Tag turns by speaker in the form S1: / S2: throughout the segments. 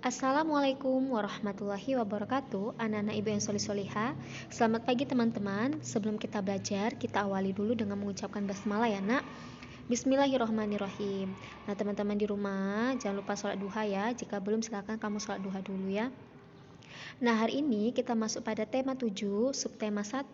S1: Assalamualaikum warahmatullahi wabarakatuh. Anak-anak ibu yang solih-solihah. Selamat pagi teman-teman. Sebelum kita belajar, kita awali dulu dengan mengucapkan basmalah ya nak. Bismillahirrahmanirrahim. Nah teman-teman di rumah, jangan lupa sholat duha ya. Jika belum silakan kamu sholat duha dulu ya. Nah, hari ini kita masuk pada tema 7, subtema 1,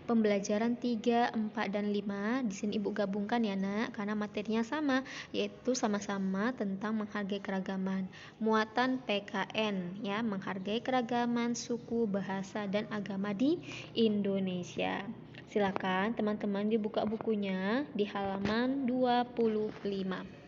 S1: pembelajaran 3, 4, dan 5. Di sini Ibu gabungkan ya, Nak, karena materinya sama, yaitu sama-sama tentang menghargai keragaman. Muatan PKN ya, menghargai keragaman suku, bahasa, dan agama di Indonesia. Silakan teman-teman dibuka bukunya di halaman 25.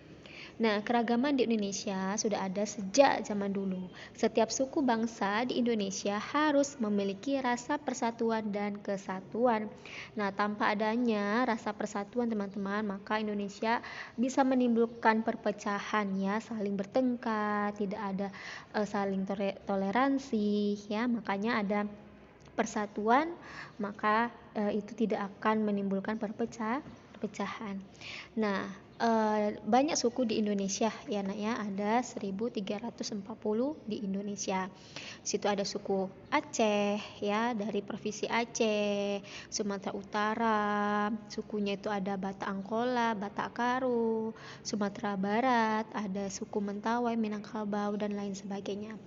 S1: Nah, keragaman di Indonesia sudah ada sejak zaman dulu. Setiap suku bangsa di Indonesia harus memiliki rasa persatuan dan kesatuan. Nah, tanpa adanya rasa persatuan teman-teman, maka Indonesia bisa menimbulkan perpecahan ya, saling bertengkar, tidak ada saling toleransi ya. Makanya ada persatuan, maka itu tidak akan menimbulkan perpecahan. Nah, banyak suku di Indonesia ya nak ya, ada 1340 di Indonesia. Situ ada suku Aceh ya, dari provinsi Aceh, Sumatera Utara, sukunya itu ada Batak Angkola, Batak Karo, Sumatera Barat, ada suku Mentawai, Minangkabau, dan lain sebagainya.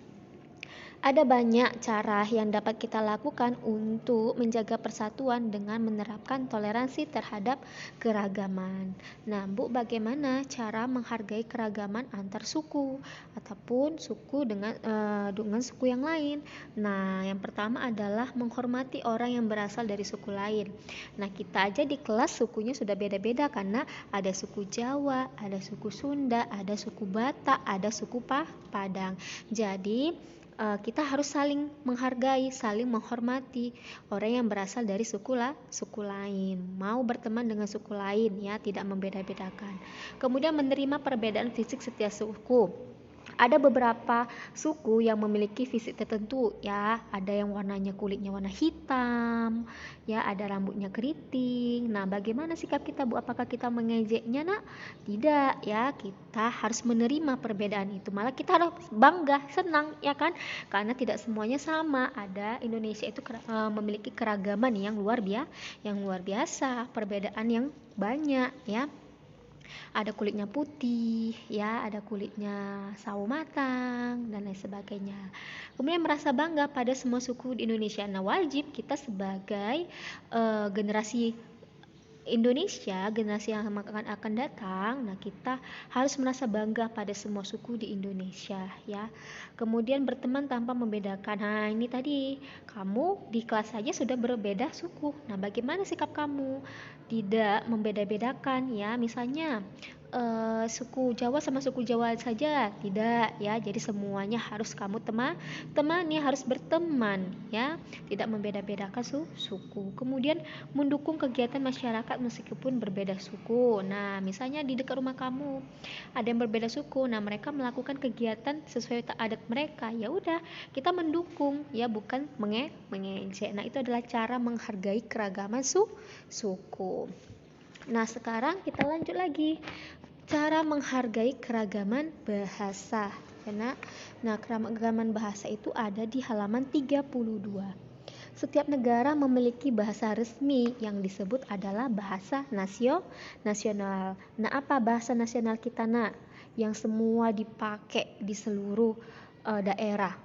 S1: Ada banyak cara yang dapat kita lakukan untuk menjaga persatuan dengan menerapkan toleransi terhadap keragaman. Nah, Bu, bagaimana cara menghargai keragaman antar suku ataupun suku dengan suku yang lain? Nah, yang pertama adalah menghormati orang yang berasal dari suku lain. Nah, kita aja di kelas sukunya sudah beda-beda karena ada suku Jawa, ada suku Sunda, ada suku Batak, ada suku Padang. Jadi kita harus saling menghargai, saling menghormati orang yang berasal dari suku lain. Mau berteman dengan suku lain ya, tidak membeda-bedakan. Kemudian menerima perbedaan fisik setiap suku. Ada beberapa suku yang memiliki fisik tertentu ya, ada yang kulitnya warna hitam ya, ada rambutnya keriting. Nah, bagaimana sikap kita Bu? Apakah kita mengejeknya nak? Tidak ya, kita harus menerima perbedaan itu, malah kita harus bangga, senang ya kan, karena tidak semuanya sama. Ada Indonesia itu memiliki keragaman yang luar biasa, perbedaan yang banyak ya. Ada kulitnya putih ya, ada kulitnya sawo matang, dan lain sebagainya. Kemudian merasa bangga pada semua suku di Indonesia. Nah, wajib kita sebagai generasi Indonesia, generasi yang akan datang, nah kita harus merasa bangga pada semua suku di Indonesia ya. Kemudian berteman tanpa membedakan. Nah, ini tadi kamu di kelas saja sudah berbeda suku. Nah, bagaimana sikap kamu? Tidak membeda-bedakan ya. Misalnya suku Jawa sama suku Jawa saja, tidak ya. Jadi semuanya harus kamu temani, harus berteman ya, tidak membeda-bedakan suku. Kemudian mendukung kegiatan masyarakat meskipun berbeda suku. Nah, misalnya di dekat rumah kamu ada yang berbeda suku, nah mereka melakukan kegiatan sesuai adat mereka, ya udah kita mendukung ya, bukan mengejek. Nah, itu adalah cara menghargai keragaman suku. Nah, sekarang kita lanjut lagi, cara menghargai keragaman bahasa ya nak. Nah, keragaman bahasa itu ada di halaman 32. Setiap negara memiliki bahasa resmi yang disebut adalah bahasa nasional. Nah, apa bahasa nasional kita nak? Yang semua dipakai di seluruh daerah.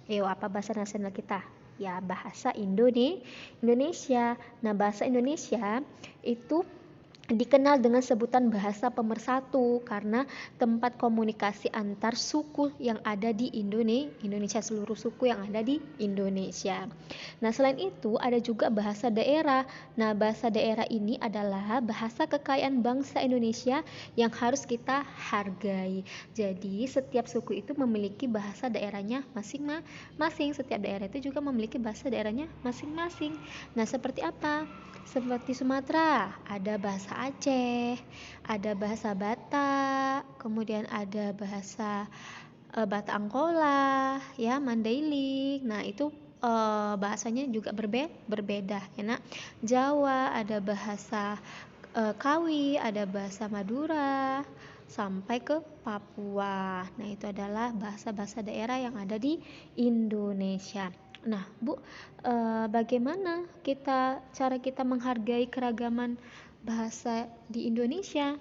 S1: Apa bahasa nasional kita? Ya, bahasa Indonesia. Nah, bahasa Indonesia itu dikenal dengan sebutan bahasa pemersatu karena tempat komunikasi antar suku yang ada di Indonesia, seluruh suku yang ada di Indonesia. Nah, selain itu ada juga bahasa daerah. Nah, bahasa daerah ini adalah bahasa kekayaan bangsa Indonesia yang harus kita hargai. Jadi, setiap suku itu memiliki bahasa daerahnya masing-masing. Setiap daerah itu juga memiliki bahasa daerahnya masing-masing. Nah, seperti apa? Seperti Sumatera, ada bahasa Aceh, ada bahasa Batak, kemudian ada bahasa Batak Angkola, ya, Mandailing. Nah, itu bahasanya juga berbeda ya nak. Jawa ada bahasa Kawi, ada bahasa Madura, sampai ke Papua. Nah, itu adalah bahasa-bahasa daerah yang ada di Indonesia. Nah, Bu, bagaimana cara kita menghargai keragaman bahasa di Indonesia?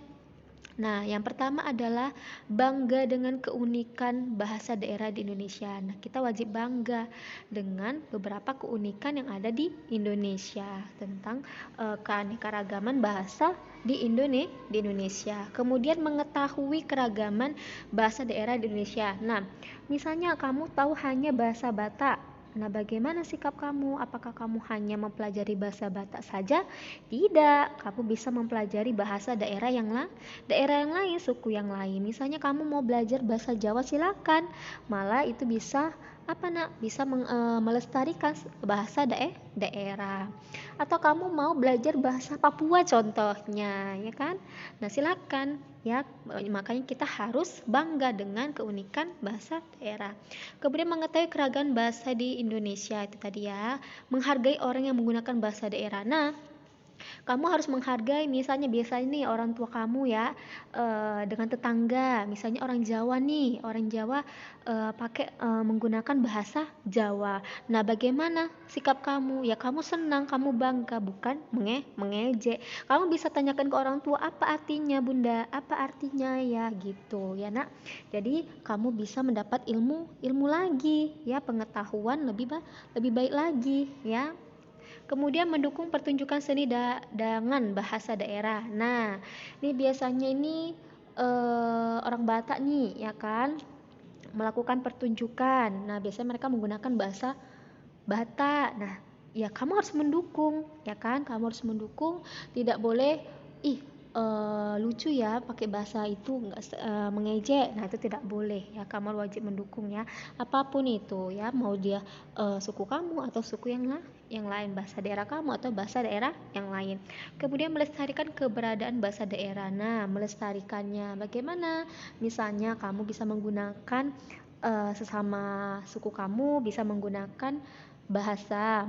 S1: Nah, yang pertama adalah bangga dengan keunikan bahasa daerah di Indonesia. Nah, kita wajib bangga dengan beberapa keunikan yang ada di Indonesia tentang keanekaragaman bahasa di Indonesia. Kemudian mengetahui keragaman bahasa daerah di Indonesia. Nah, misalnya kamu tahu hanya bahasa Batak. Nah, bagaimana sikap kamu? Apakah kamu hanya mempelajari bahasa Batak saja? Tidak, kamu bisa mempelajari bahasa daerah yang lain, suku yang lain. Misalnya kamu mau belajar bahasa Jawa, silakan. Malah itu bisa bisa melestarikan bahasa daerah. Atau kamu mau belajar bahasa Papua contohnya, ya kan? Nah, silakan ya. Makanya kita harus bangga dengan keunikan bahasa daerah. Kemudian mengetahui keragaman bahasa di Indonesia itu tadi ya, menghargai orang yang menggunakan bahasa daerah. Nah, kamu harus menghargai misalnya biasanya nih orang tua kamu ya, dengan tetangga, misalnya orang Jawa nih, orang Jawa menggunakan bahasa Jawa. Nah, bagaimana sikap kamu? Ya kamu senang, kamu bangga, bukan mengejek. Kamu bisa tanyakan ke orang tua, apa artinya Bunda? Apa artinya ya gitu ya Nak. Jadi kamu bisa mendapat ilmu lagi ya, pengetahuan lebih baik lagi ya. Kemudian mendukung pertunjukan seni dengan bahasa daerah. Nah, ini biasanya orang Batak nih, ya kan, melakukan pertunjukan. Nah, biasanya mereka menggunakan bahasa Batak. Nah, ya kamu harus mendukung, ya kan? Kamu harus mendukung. Tidak boleh, lucu ya pakai bahasa itu, mengejek. Nah, itu tidak boleh ya. Kamu wajib mendukung ya. Apapun itu ya, mau dia suku kamu atau suku yang lain, bahasa daerah kamu atau bahasa daerah yang lain. Kemudian melestarikan keberadaan bahasa daerah. Nah, melestarikannya bagaimana? Misalnya kamu bisa menggunakan sesama suku kamu bisa menggunakan bahasa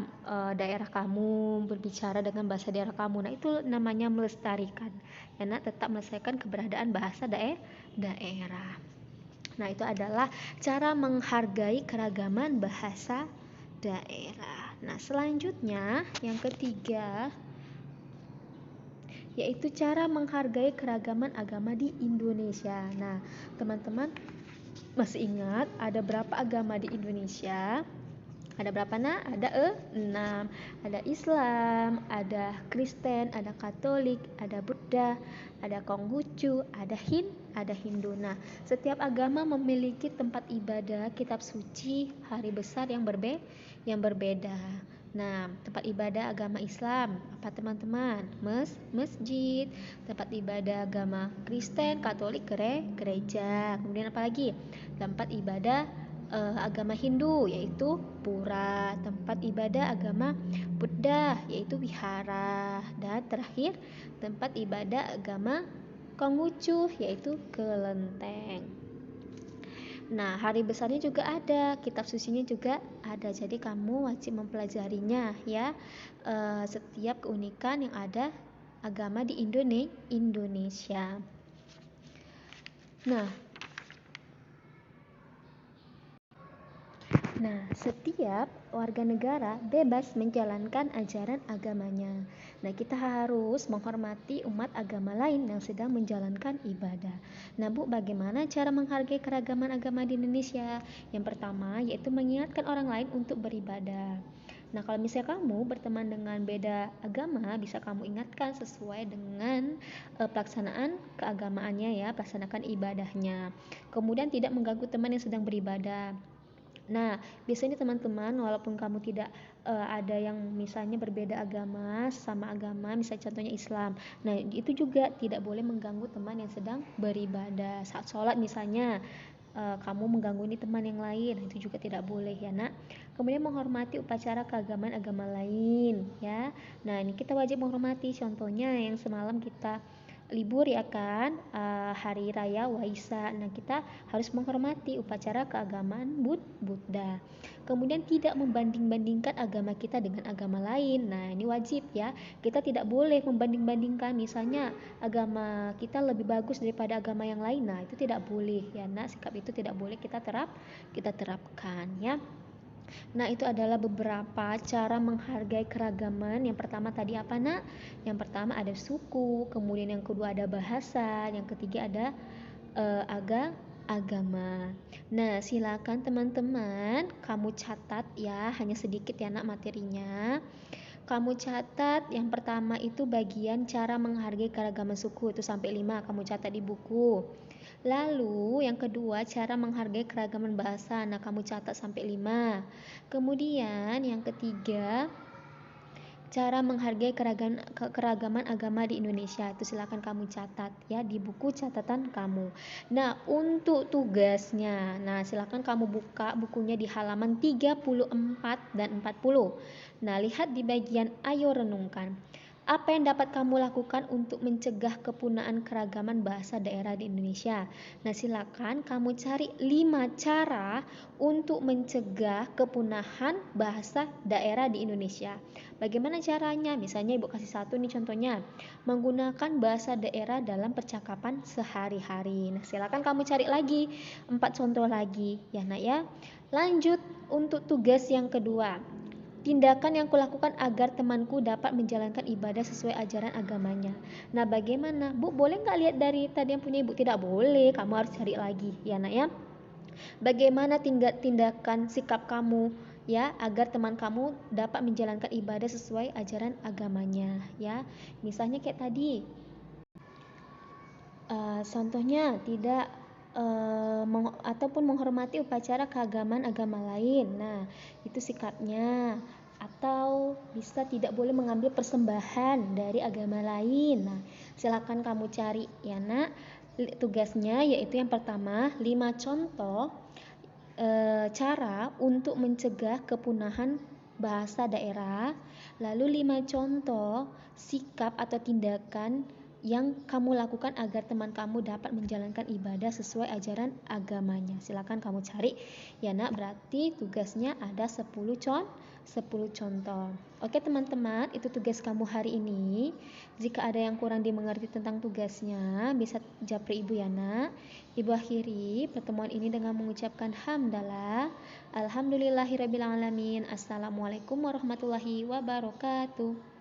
S1: daerah kamu, berbicara dengan bahasa daerah kamu. Nah, itu namanya melestarikan. Karena tetap melestarikan keberadaan bahasa daerah. Nah, itu adalah cara menghargai keragaman bahasa daerah. Nah, selanjutnya yang ketiga yaitu cara menghargai keragaman agama di Indonesia. Nah, teman-teman masih ingat ada berapa agama di Indonesia? Ada berapa nak? Ada 6. Ada Islam, ada Kristen, ada Katolik, ada Buddha, ada Konghucu, ada Hindu. Nah, setiap agama memiliki tempat ibadah, kitab suci, hari besar yang berbeda. Nah, tempat ibadah agama Islam apa teman-teman? Masjid. Tempat ibadah agama Kristen, Katolik, gereja. Kemudian apa lagi? Tempat ibadah agama Hindu yaitu pura, tempat ibadah agama Buddha yaitu wihara, dan terakhir tempat ibadah agama Konghucu yaitu kelenteng. Nah, hari besarnya juga ada, kitab sucinya juga ada, jadi kamu wajib mempelajarinya ya, setiap keunikan yang ada agama di Indonesia. Nah, setiap warga negara bebas menjalankan ajaran agamanya. Nah, kita harus menghormati umat agama lain yang sedang menjalankan ibadah. Nah, Bu, bagaimana cara menghargai keragaman agama di Indonesia? Yang pertama, yaitu mengingatkan orang lain untuk beribadah. Nah, kalau misalnya kamu berteman dengan beda agama, bisa kamu ingatkan sesuai dengan pelaksanaan keagamaannya ya, pelaksanakan ibadahnya. Kemudian tidak mengganggu teman yang sedang beribadah. Nah, biasanya teman-teman, walaupun kamu tidak ada yang misalnya berbeda agama, sama agama, misalnya contohnya Islam. Nah, itu juga tidak boleh mengganggu teman yang sedang beribadah. Saat sholat misalnya, kamu mengganggu ini teman yang lain, itu juga tidak boleh ya nak. Kemudian menghormati upacara keagamaan agama lain ya. Nah, ini kita wajib menghormati. Contohnya yang semalam kita libur ya kan, hari raya Waisak. Nah, kita harus menghormati upacara keagamaan Buddha. Kemudian tidak membanding-bandingkan agama kita dengan agama lain. Nah, ini wajib ya. Kita tidak boleh membanding-bandingkan, misalnya agama kita lebih bagus daripada agama yang lain. Nah, itu tidak boleh ya. Nah, sikap itu tidak boleh kita terapkan ya. Nah, itu adalah beberapa cara menghargai keragaman. Yang pertama tadi apa, Nak? Yang pertama ada suku, kemudian yang kedua ada bahasa, yang ketiga ada agama. Nah, silakan teman-teman, kamu catat ya, hanya sedikit ya Nak materinya. Kamu catat yang pertama itu bagian cara menghargai keragaman suku, itu sampai 5 kamu catat di buku. Lalu yang kedua cara menghargai keragaman bahasa. Nah, kamu catat sampai 5. Kemudian yang ketiga cara menghargai keragaman agama di Indonesia. Itu silakan kamu catat ya di buku catatan kamu. Nah, untuk tugasnya. Nah, silakan kamu buka bukunya di halaman 34 dan 40. Nah, lihat di bagian ayo renungkan. Apa yang dapat kamu lakukan untuk mencegah kepunaan keragaman bahasa daerah di Indonesia? Nah, silakan kamu cari 5 cara untuk mencegah kepunahan bahasa daerah di Indonesia. Bagaimana caranya? Misalnya Ibu kasih satu nih contohnya, menggunakan bahasa daerah dalam percakapan sehari-hari. Nah, silakan kamu cari lagi 4 contoh lagi ya Nak ya. Lanjut untuk tugas yang kedua. Tindakan yang kulakukan agar temanku dapat menjalankan ibadah sesuai ajaran agamanya. Nah, bagaimana? Bu, boleh nggak lihat dari tadi yang punya Ibu? Tidak boleh, kamu harus cari lagi ya Nak ya. Bagaimana tindakan sikap kamu ya agar teman kamu dapat menjalankan ibadah sesuai ajaran agamanya ya. Misalnya kayak tadi, contohnya tidak ataupun menghormati upacara keagamaan agama lain. Nah, itu sikapnya. Atau bisa tidak boleh mengambil persembahan dari agama lain. Nah, silakan kamu cari ya Nak. Tugasnya yaitu yang pertama 5 contoh cara untuk mencegah kepunahan bahasa daerah. Lalu 5 contoh sikap atau tindakan yang kamu lakukan agar teman kamu dapat menjalankan ibadah sesuai ajaran agamanya. Silakan kamu cari ya Nak, berarti tugasnya ada 10 contoh. Oke teman-teman, itu tugas kamu hari ini. Jika ada yang kurang dimengerti tentang tugasnya, bisa japri Ibu ya Nak. Ibu akhiri pertemuan ini dengan mengucapkan hamdalah. Alhamdulillahirabbil alamin. Assalamualaikum warahmatullahi wabarakatuh.